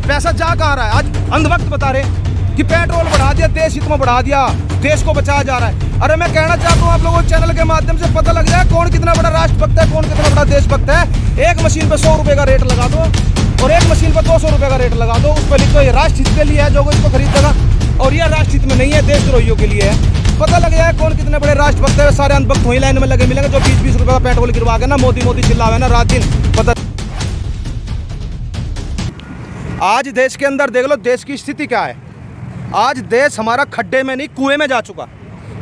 पैसा जा कहाँ रहा है? आज अंधभक्त बता रहे कि पेट्रोल बढ़ा दिया, देश हित में बढ़ा दिया, देश को बचाया जा रहा है। अरे मैं कहना चाहता हूँ आप लोगों को चैनल के माध्यम से पता लग जाए कौन कितना बड़ा राष्ट्रभक्त है, कौन कितना बड़ा देशभक्त है। एक मशीन पे 100 रुपए का रेट लगा दो और एक मशीन पर 200 रुपए का रेट लगा दो, उस पर लिखो ये राष्ट्र हित के लिए है, जो कोई इसको खरीदेगा, और ये राष्ट्र हित में नहीं है, देशद्रोहियों के लिए है। पता लग जाए कौन कितने बड़े राष्ट्रभक्त है। सारे अंधभक्त वही लाइन में लगे मिलेंगे जो 20-20 रुपए का पेट्रोल गिरवा के ना मोदी मोदी चिल्लावे ना रात दिन। पता आज देश के अंदर देख लो देश की स्थिति क्या है। आज देश हमारा खड्डे में नहीं कुएं में जा चुका,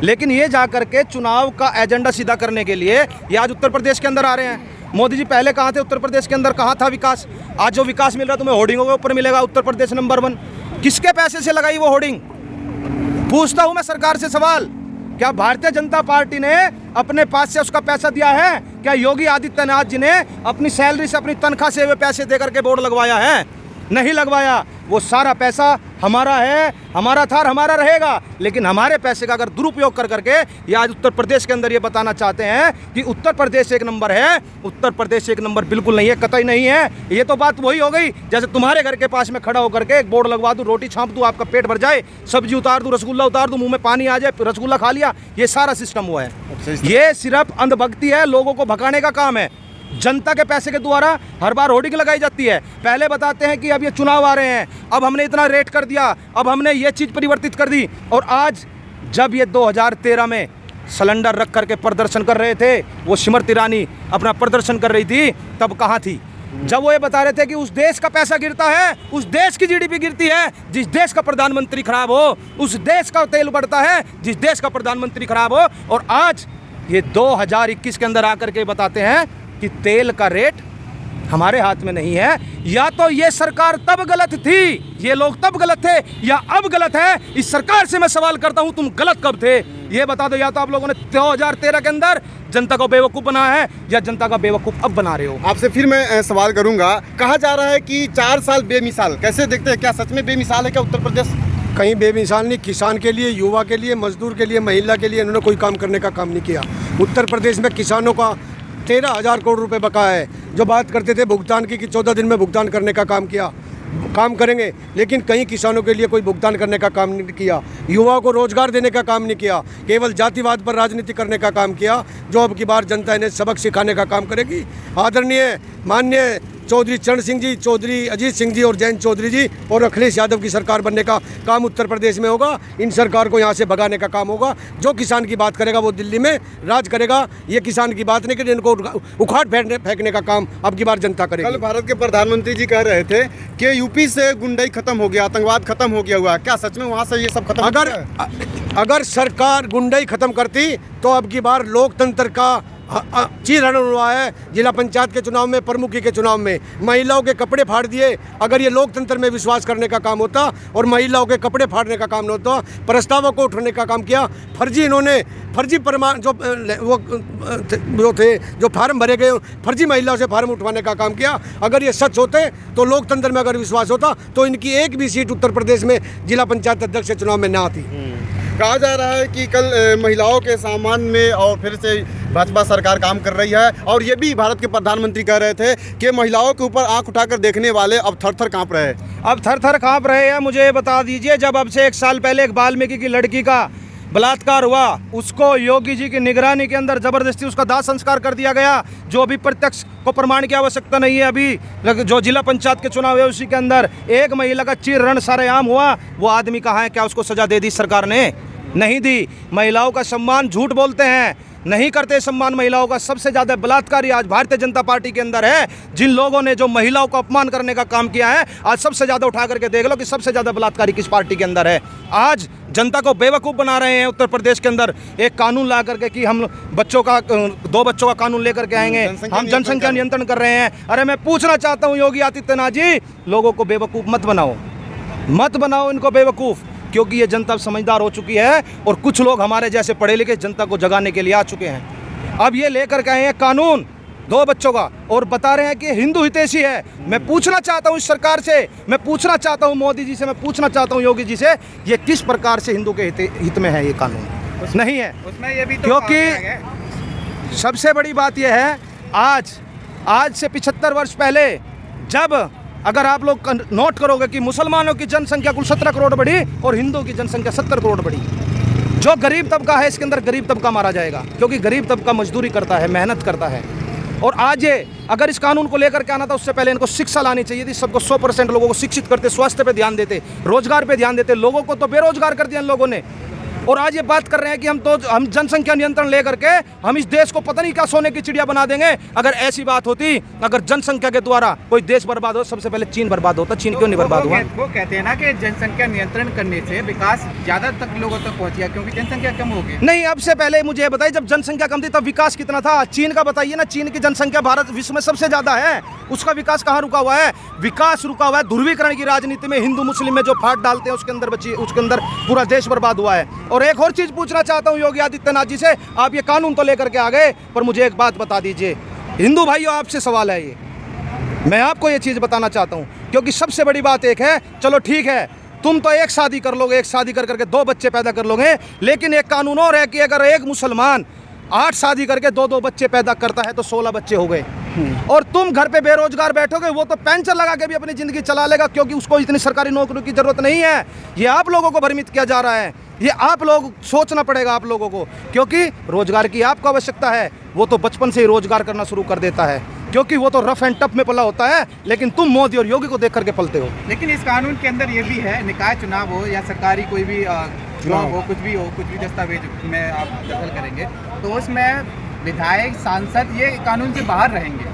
लेकिन ये जा करके चुनाव का एजेंडा सीधा करने के लिए ये आज उत्तर प्रदेश के अंदर आ रहे हैं। मोदी जी पहले कहाँ थे? उत्तर प्रदेश के अंदर कहाँ था विकास? आज जो विकास मिल रहा है तुम्हें होर्डिंगों के ऊपर मिलेगा। उत्तर प्रदेश नंबर 1। किसके पैसे से लगाई वो होर्डिंग? पूछता हूं मैं सरकार से सवाल, क्या भारतीय जनता पार्टी ने अपने पास से उसका पैसा दिया है? क्या योगी आदित्यनाथ जी ने अपनी सैलरी से, अपनी तनख्वाह से वे पैसे देकर के बोर्ड लगवाया है? नहीं लगवाया। वो सारा पैसा हमारा है, हमारा था और हमारा रहेगा। लेकिन हमारे पैसे का अगर दुरुपयोग कर करके ये आज उत्तर प्रदेश के अंदर ये बताना चाहते हैं कि उत्तर प्रदेश एक नंबर है। उत्तर प्रदेश एक नंबर बिल्कुल नहीं है, कतई नहीं है। ये तो बात वही हो गई जैसे तुम्हारे घर के पास में खड़ा होकर के एक बोर्ड लगवा दूं, रोटी छाप दूं, आपका पेट भर जाए, सब्जी उतार दूं, रसगुल्ला उतार दूं, मुंह में पानी आ जाए, रसगुल्ला खा लिया। ये सारा सिस्टम हुआ है। ये सिर्फ अंधभक्ति है, लोगों को भगाने का काम है। जनता के पैसे के द्वारा हर बार होर्डिंग लगाई जाती है। पहले बताते हैं कि अब ये चुनाव आ रहे हैं, अब हमने इतना रेट कर दिया, अब हमने ये चीज़ परिवर्तित कर दी। और आज जब ये 2013 में सिलेंडर रख करके प्रदर्शन कर रहे थे, वो स्मृति ईरानी अपना प्रदर्शन कर रही थी, तब कहाँ थी? जब वो ये बता रहे थे कि उस देश का पैसा गिरता है, उस देश की जीडीपी गिरती है जिस देश का प्रधानमंत्री खराब हो, उस देश का तेल बढ़ता है जिस देश का प्रधानमंत्री खराब हो। और आज ये 2021 के अंदर आकर के बताते हैं कि तेल का रेट हमारे हाथ में नहीं है। या तो ये सरकार तब गलत थी, ये लोग तब गलत थे, या अब गलत है। इस सरकार से मैं सवाल करता हूं, तुम गलत कब थे ये बता दो। या तो आप लोगों ने 2013 के अंदर जनता को बेवकूफ़ बनाया है, या जनता का बेवकूफ़ अब बना रहे हो। आपसे फिर मैं सवाल करूंगा, कहा जा रहा है कि 4 साल बेमिसाल, कैसे देखते हैं? क्या सच में बेमिसाल है क्या उत्तर प्रदेश? कहीं बेमिसाल नहीं। किसान के लिए, युवा के लिए, मजदूर के लिए, महिला के लिए इन्होंने कोई काम करने का काम नहीं किया। उत्तर प्रदेश में किसानों का 13,000 करोड़ रुपए बकाया है। जो बात करते थे भुगतान की कि 14 दिन में भुगतान करने का काम किया, काम करेंगे, लेकिन कहीं किसानों के लिए कोई भुगतान करने का काम नहीं किया। युवाओं को रोजगार देने का काम नहीं किया, केवल जातिवाद पर राजनीति करने का काम किया, जो अब की बार जनता इन्हें सबक सिखाने का काम करेगी। आदरणीय माननीय चौधरी चरण सिंह जी, चौधरी अजीत सिंह जी और जयंत चौधरी जी और अखिलेश यादव की सरकार बनने का काम उत्तर प्रदेश में होगा। इन सरकार को यहाँ से भगाने का काम होगा। जो किसान की बात करेगा वो दिल्ली में राज करेगा। ये किसान की बात नहीं कि इनको उखाड़ फेंकने का काम अब की बार जनता करेगी। कल भारत के प्रधानमंत्री जी कह रहे थे कि यूपी से गुंडाई खत्म हो गया, आतंकवाद खत्म हो गया हुआ। क्या सच में वहाँ से ये सब खत्म? अगर सरकार गुंडाई खत्म करती तो अब की बार लोकतंत्र का चीरहरण हुआ है। जिला पंचायत के चुनाव में, प्रमुखी के चुनाव में महिलाओं के कपड़े फाड़ दिए। अगर ये लोकतंत्र में विश्वास करने का काम होता और महिलाओं के कपड़े फाड़ने का काम न होता, प्रस्तावों को उठाने का काम किया। फर्जी इन्होंने फर्जी प्रमाण जो थे, जो फार्म भरे गए, फर्जी महिलाओं से फार्म उठवाने का काम किया। अगर ये सच होते तो लोकतंत्र में अगर विश्वास होता तो इनकी एक भी सीट उत्तर प्रदेश में जिला पंचायत अध्यक्ष के चुनाव में ना आती। कहा जा रहा है कि कल महिलाओं के सामान में और फिर से भाजपा सरकार काम कर रही है, और ये भी भारत के प्रधानमंत्री कह रहे थे कि महिलाओं के ऊपर आंख उठाकर देखने वाले अब थर-थर कांप रहे हैं। अब थर-थर कांप रहे हैं। मुझे ये बता दीजिए, जब अब से 1 साल पहले एक वाल्मीकि की लड़की का बलात्कार हुआ, उसको योगी जी की निगरानी के अंदर जबरदस्ती उसका दाह संस्कार कर दिया गया, जो अभी प्रत्यक्ष को प्रमाण की आवश्यकता नहीं है। अभी जो जिला पंचायत के चुनाव है उसी के अंदर एक महिला का चीरहरण सरेआम हुआ। वो आदमी कहाँ है? क्या उसको सजा दे दी सरकार ने? नहीं दी। महिलाओं का सम्मान, झूठ बोलते हैं, नहीं करते सम्मान महिलाओं का। सबसे ज़्यादा बलात्कारी आज भारतीय जनता पार्टी के अंदर है। जिन लोगों ने जो महिलाओं को अपमान करने का काम किया है, आज सबसे ज़्यादा उठा करके देख लो कि सबसे ज़्यादा बलात्कारी किस पार्टी के अंदर है। आज जनता को बेवकूफ़ बना रहे हैं उत्तर प्रदेश के अंदर। एक कानून ला करके कि हम बच्चों का 2 बच्चों का कानून लेकर के आएंगे, हम जनसंख्या नियंत्रण कर रहे हैं। अरे मैं पूछना चाहता हूँ योगी आदित्यनाथ जी, लोगों को बेवकूफ़ मत बनाओ इनको बेवकूफ़, क्योंकि ये जनता समझदार हो चुकी है और कुछ लोग हमारे जैसे पढ़े लिखे जनता को जगाने के लिए आ चुके हैं। अब ये लेकर के आए हैं कानून 2 बच्चों का और बता रहे हैं कि हिंदू हितैषी है। मैं पूछना चाहता हूँ इस सरकार से, मैं पूछना चाहता हूँ मोदी जी से, मैं पूछना चाहता हूँ योगी जी से, ये किस प्रकार से हिंदू के हित में है ये कानून? नहीं है उसमें ये भी तो, क्योंकि सबसे बड़ी बात यह है, आज से 75 वर्ष पहले जब अगर आप लोग नोट करोगे कि मुसलमानों की जनसंख्या कुल 17 करोड़ बढ़ी और हिंदुओं की जनसंख्या 70 करोड़ बढ़ी। जो गरीब तबका है इसके अंदर गरीब तबका मारा जाएगा, क्योंकि गरीब तबका मजदूरी करता है, मेहनत करता है। और आज ये अगर इस कानून को लेकर के आना था उससे पहले इनको शिक्षा लानी चाहिए थी। सबको 100% लोगों को शिक्षित करते, स्वास्थ्य पे ध्यान देते, रोजगार पे ध्यान देते। लोगों को तो बेरोजगार कर दिया इन लोगों ने। और आज ये बात कर रहे हैं कि हम जनसंख्या नियंत्रण लेकर के हम इस देश को पता नहीं क्या सोने की चिड़िया बना देंगे। अगर ऐसी बात होती, अगर जनसंख्या के द्वारा कोई देश बर्बाद हो, सबसे पहले चीन बर्बाद होता। चीन क्यों नहीं बर्बाद हुआ? वो कहते हैं ना कि जनसंख्या नियंत्रण करने से विकास ज्यादा तक लोगों तक पहुंच गया, क्योंकि जनसंख्या कम हो गई। नहीं, अब से पहले मुझे ये बताइए, जब जनसंख्या कम थी तब विकास कितना था? चीन का बताइए ना। चीन की जनसंख्या भारत विश्व में सबसे ज्यादा है, उसका विकास कहाँ रुका हुआ है? विकास रुका हुआ है ध्रुवीकरण की राजनीति में। हिंदू मुस्लिम में जो फाट डालते हैं उसके अंदर पूरा देश बर्बाद हुआ है। और एक और चीज पूछना चाहता हूं योगी आदित्यनाथ जी से, आप ये कानून तो लेकर के आ गए, पर मुझे एक बात बता दीजिए। हिंदू भाइयों, आपसे सवाल है, ये मैं आपको ये चीज बताना चाहता हूं, क्योंकि सबसे बड़ी बात एक है, चलो ठीक है तुम तो एक शादी कर लोगे, एक शादी कर करके 2 बच्चे पैदा कर लोगे, लेकिन एक कानून और है कि अगर एक मुसलमान 8 शादी करके 2-2 बच्चे पैदा करता है तो 16 बच्चे हो गए। और तुम घर पे बेरोजगार बैठोगे, वो तो पेंशन लगा के भी अपनी जिंदगी चला लेगा, क्योंकि उसको इतनी सरकारी नौकरी की जरूरत नहीं है। ये आप लोगों को भ्रमित किया जा रहा है, ये आप लोग सोचना पड़ेगा आप लोगों को, क्योंकि रोजगार की आपको आवश्यकता है। वो तो बचपन से ही रोजगार करना शुरू कर देता है, क्योंकि वो तो रफ एंड टफ में पला होता है, लेकिन तुम मोदी और योगी को देख करके पलते हो। लेकिन इस कानून के अंदर ये भी है, निकाय चुनाव हो या सरकारी कोई भी चुनाव हो, कुछ भी दस्तावेज में आप दखल करेंगे तो उसमें विधायक सांसद ये कानून से बाहर रहेंगे।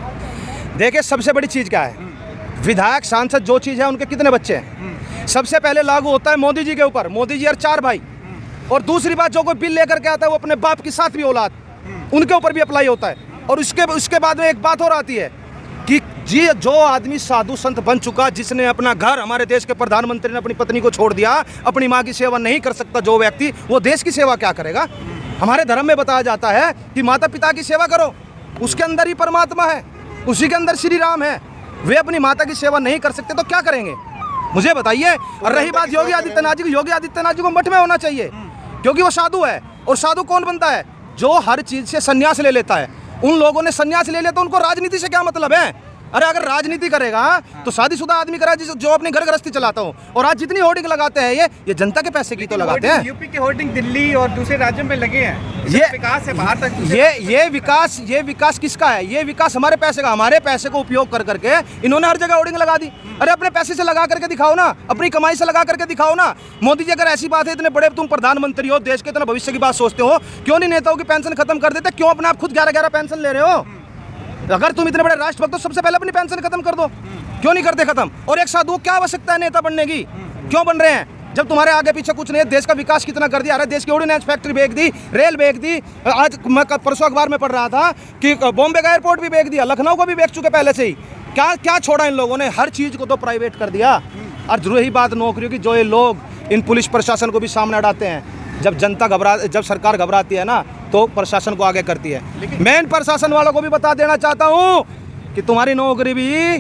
देखिए, सबसे बड़ी चीज़ क्या है, विधायक सांसद जो चीज़ है, उनके कितने बच्चे हैं, सबसे पहले लागू होता है मोदी जी के ऊपर। मोदी जी और 4 भाई। और दूसरी बात, जो कोई बिल लेकर के आता है वो अपने बाप की 7वीं औलाद, उनके ऊपर भी अप्लाई होता है। और उसके बाद में एक बात और आती है कि जी जो आदमी साधु संत बन चुका, जिसने अपना घर, हमारे देश के प्रधानमंत्री ने अपनी पत्नी को छोड़ दिया, अपनी माँ की सेवा नहीं कर सकता जो व्यक्ति, वो देश की सेवा क्या करेगा? हमारे धर्म में बताया जाता है कि माता पिता की सेवा करो, उसके अंदर ही परमात्मा है, उसी के अंदर श्री राम है। वे अपनी माता की सेवा नहीं कर सकते तो क्या करेंगे, मुझे बताइए। और रही बात योगी आदित्यनाथ जी की, योगी आदित्यनाथ जी को मठ में होना चाहिए, क्योंकि वो साधु है। और साधु कौन बनता है? जो हर चीज से संन्यास ले लेता है। उन लोगों ने संन्यास ले लिया तो उनको राजनीति से क्या मतलब है? अरे अगर राजनीति करेगा तो शादीशुदा आदमी करा जो अपनी घर गृहस्थी चलाता हो। और आज जितनी होर्डिंग लगाते हैं ये जनता के पैसे की तो लगाते हैं। यूपी के होर्डिंग दिल्ली और दूसरे राज्यों में लगे हैं। ये विकास है बाहर तक। ये विकास किसका है? ये विकास हमारे पैसे का, हमारे पैसे को उपयोग कर करके इन्होंने हर जगह होर्डिंग लगा दी। अरे अपने पैसे से लगा करके दिखाओ ना, अपनी कमाई से लगा करके दिखाओ ना। मोदी जी, अगर ऐसी बात है, इतने बड़े तुम प्रधानमंत्री हो, देश के इतना भविष्य की बात सोचते हो, क्यों नहीं नेताओं की पेंशन खत्म कर देते? क्यों अपने आप खुद 11-11 पेंशन ले रहे हो? अगर तुम इतने बड़े राष्ट्रभक्त हो, सबसे पहले अपनी पेंशन खत्म कर दो। क्यों नहीं करते खत्म? और एक साधु क्या आवश्यकता है नेता बनने की? क्यों बन रहे हैं जब तुम्हारे आगे पीछे कुछ नहीं है? देश का विकास कितना कर दिया। अरे देश की ऑर्डिनेंस फैक्ट्री बेच दी, रेल बेच दी। आज मैं परसों अखबार में पढ़ रहा था कि बॉम्बे का एयरपोर्ट भी बेच दिया, लखनऊ को भी बेच चुके पहले से ही। क्या क्या छोड़ा इन लोगों ने? हर चीज को तो प्राइवेट कर दिया। और रही बात नौकरियों की, जो ये लोग इन पुलिस प्रशासन को भी सामने अड़ाते हैं। जब सरकार घबराती है ना तो प्रशासन को आगे करती है। मैं इन प्रशासन वालों को भी बता देना चाहता हूँ कि तुम्हारी नौकरी भी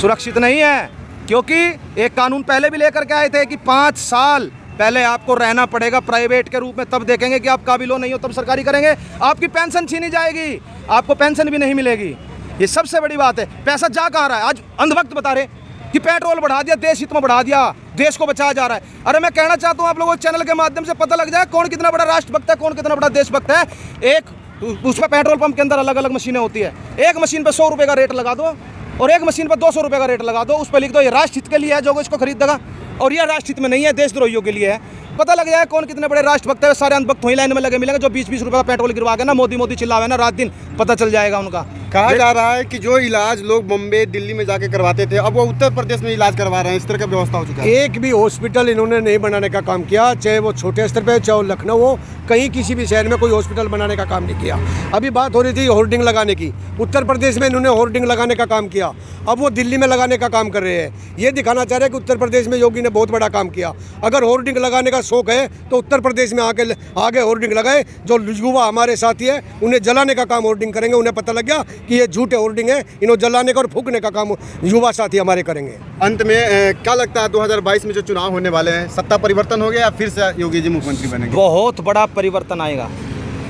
सुरक्षित नहीं है, क्योंकि एक कानून पहले भी लेकर के आए थे कि 5 साल पहले आपको रहना पड़ेगा प्राइवेट के रूप में, तब देखेंगे कि आप काबिल हो नहीं हो, तब सरकारी करेंगे। आपकी पेंशन छीनी जाएगी, आपको पेंशन भी नहीं मिलेगी। ये सबसे बड़ी बात है। पैसा जा कहाँ रहा है? आज अंधभक्त बता रहे कि पेट्रोल बढ़ा दिया, देश हित में बढ़ा दिया, देश को बचाया जा रहा है। अरे मैं कहना चाहता हूँ आप लोगों को चैनल के माध्यम से पता लग जाए कौन कितना बड़ा राष्ट्रभक्त है, कौन कितना बड़ा देशभक्त है। एक उसमें पेट्रोल पंप के अंदर अलग अलग मशीनें होती है। एक मशीन पर 100 रुपये का रेट लगा दो और एक मशीन पर 200 रुपये का रेट लगा दो। उस पर लिख दो ये राष्ट्र हित के लिए है जो इसको खरीदेगा, और यह राष्ट्र हित में नहीं है, देशद्रोहियों के लिए है। पता लग जाए कौन कितने बड़े राष्ट्रभक्त है। सारे अंधभक्त वहीं लाइन में लगे मिलेंगे जो 20-20 रुपये का पेट्रोल गिरवा के ना मोदी चिल्लावे ना रात दिन, पता चल जाएगा उनका। कहा जा रहा है कि जो इलाज लोग बम्बे दिल्ली में जाके करवाते थे, अब वो उत्तर प्रदेश में इलाज करवा रहे हैं। इस तरह का व्यवस्था हो चुका है। एक भी हॉस्पिटल इन्होंने नहीं बनाने का काम किया, चाहे वो छोटे स्तर पे, चाहे वो लखनऊ हो, कहीं किसी भी शहर में कोई हॉस्पिटल बनाने का काम नहीं किया। अभी बात हो रही थी होर्डिंग लगाने की, उत्तर प्रदेश में इन्होंने होर्डिंग लगाने का काम किया, अब वो दिल्ली में लगाने का काम कर रहे हैं। ये दिखाना चाह रहे हैं कि उत्तर प्रदेश में योगी ने बहुत बड़ा काम किया। अगर होर्डिंग लगाने का शौक है तो उत्तर प्रदेश में आगे होर्डिंग लगाए। जो युवा हमारे साथी है उन्हें जलाने का काम होर्डिंग करेंगे। उन्हें पता लग गया कि ये झूठे होर्डिंग है, इन्हें जलाने का और फूकने का काम युवा साथी हमारे करेंगे। अंत में क्या लगता है 2022 में जो चुनाव होने वाले हैं, सत्ता परिवर्तन हो गया या फिर से योगी जी मुख्यमंत्री बनेंगे? बहुत बड़ा परिवर्तन आएगा,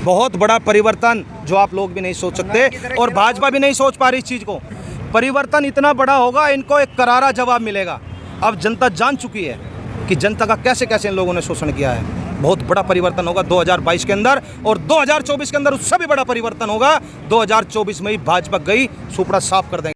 बहुत बड़ा परिवर्तन जो आप लोग भी नहीं सोच सकते और भाजपा भी नहीं सोच पा रही इस चीज़ को। परिवर्तन इतना बड़ा होगा, इनको एक करारा जवाब मिलेगा। अब जनता जान चुकी है कि जनता का कैसे कैसे इन लोगों ने शोषण किया है। बहुत बड़ा परिवर्तन होगा 2022 के अंदर, और 2024 के अंदर उससे भी बड़ा परिवर्तन होगा। 2024 में ही भाजपा गई सुपड़ा साफ कर देंगे।